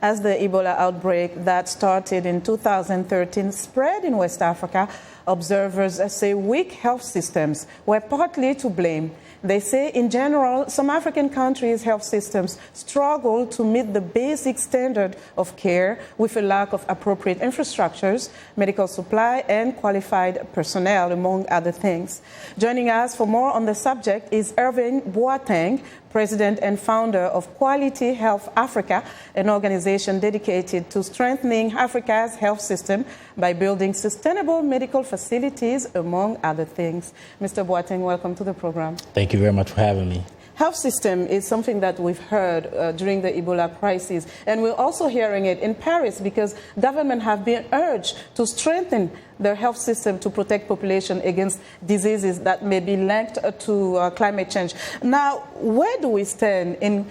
as the Ebola outbreak that started in 2013 spread in West Africa, observers say weak health systems were partly to blame. They say, in general, some African countries' health systems struggle to meet the basic standard of care with a lack of appropriate infrastructures, medical supply, and qualified personnel, among other things. Joining us for more on the subject is Erwin Boateng, President and founder of Quality Health Africa, an organization dedicated to strengthening Africa's health system by building sustainable medical facilities, among other things. Mr. Boateng, welcome to the program. Thank you very much for having me. Health system is something that we've heard during the Ebola crisis, and we're also hearing it in Paris because government have been urged to strengthen their health system to protect population against diseases that may be linked to climate change. Now, where do we stand in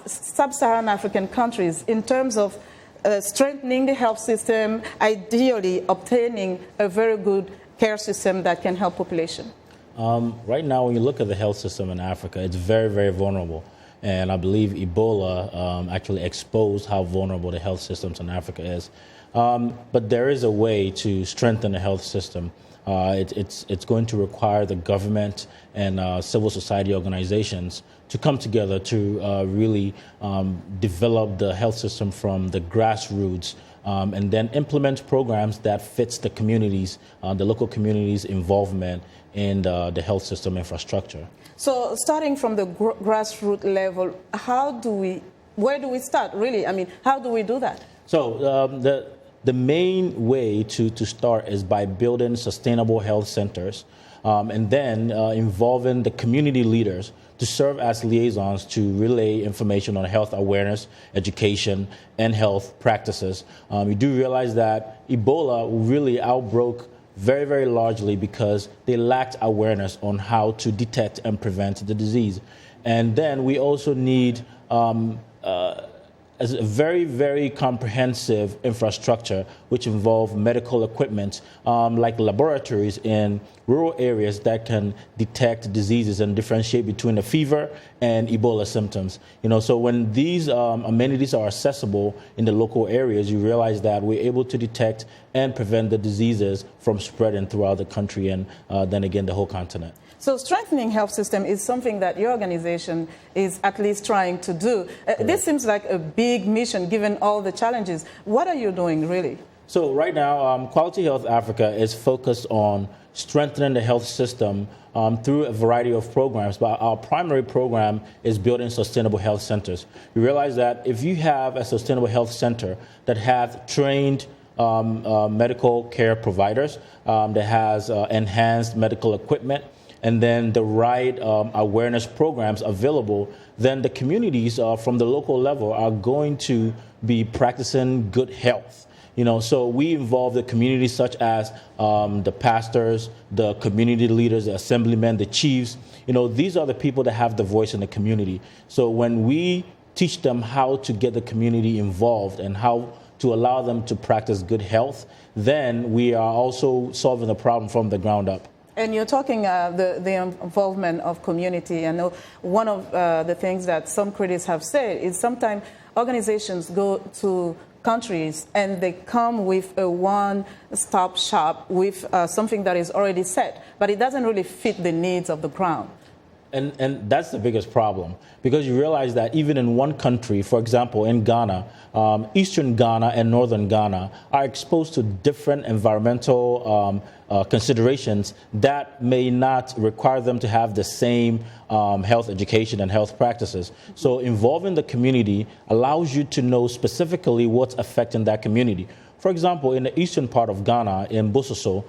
sub-Saharan African countries in terms of strengthening the health system, ideally obtaining a very good care system that can help population? Right now, when you look at the health system in Africa, it's very, very vulnerable. And I believe Ebola actually exposed how vulnerable the health systems in Africa is. But there is a way to strengthen the health system. It's going to require the government and civil society organizations to come together to really develop the health system from the grassroots. And then implement programs that fits the communities, the local communities' involvement in the health system infrastructure. So starting from the grassroots level, where do we start, really? I mean, how do we do that? So the main way to start is by building sustainable health centers and then involving the community leaders to serve as liaisons to relay information on health awareness, education, and health practices. We do realize that Ebola really outbroke very, very largely because they lacked awareness on how to detect and prevent the disease. And then we also need a very, very comprehensive infrastructure which involve medical equipment like laboratories in rural areas that can detect diseases and differentiate between a fever and Ebola symptoms. So when these amenities are accessible in the local areas, you realize that we're able to detect and prevent the diseases from spreading throughout the country and then again the whole continent. So strengthening health system is something that your organization is at least trying to do. This seems like a big mission given all the challenges. What are you doing really? So right now, Quality Health Africa is focused on strengthening the health system through a variety of programs, but our primary program is building sustainable health centers. You realize that if you have a sustainable health center that has trained medical care providers, that has enhanced medical equipment, and then the right awareness programs available, then the communities from the local level are going to be practicing good health. So we involve the communities such as the pastors, the community leaders, the assemblymen, the chiefs. These are the people that have the voice in the community. So when we teach them how to get the community involved and how to allow them to practice good health, then we are also solving the problem from the ground up. And you're talking the involvement of community. I know one of the things that some critics have said is sometimes organizations go to countries and they come with a one-stop shop with something that is already set, but it doesn't really fit the needs of the ground. And that's the biggest problem, because you realize that even in one country, for example, in Ghana, eastern Ghana and northern Ghana are exposed to different environmental considerations that may not require them to have the same health education and health practices. So involving the community allows you to know specifically what's affecting that community. For example, in the eastern part of Ghana, in Bososo,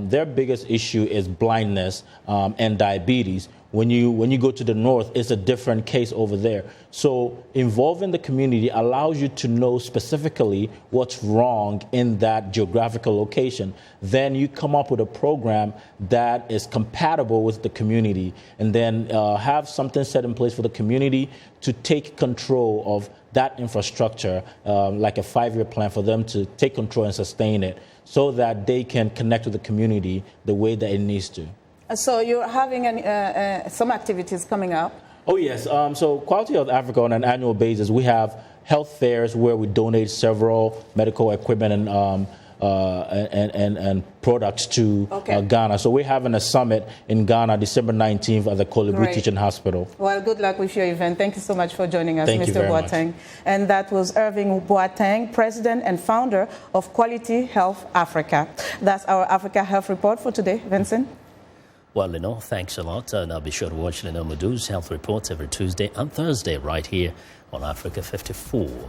their biggest issue is blindness and diabetes. When you go to the north, it's a different case over there. So involving the community allows you to know specifically what's wrong in that geographical location. Then you come up with a program that is compatible with the community, and then have something set in place for the community to take control of that infrastructure, like a 5-year plan for them to take control and sustain it so that they can connect with the community the way that it needs to. So you're having some activities coming up. Oh, yes. So Quality Health Africa, on an annual basis, we have health fairs where we donate several medical equipment and products to Ghana. So we're having a summit in Ghana December 19th at the Kolibri Teaching Hospital. Well, good luck with your event. Thank you so much for joining us, Mr. Boateng. Much. And that was Erwin Boateng, President and Founder of Quality Health Africa. That's our Africa Health Report for today. Vincent? Well, Linord, thanks a lot. And I'll be sure to watch Linord Moudou's Health Reports every Tuesday and Thursday right here on Africa 54.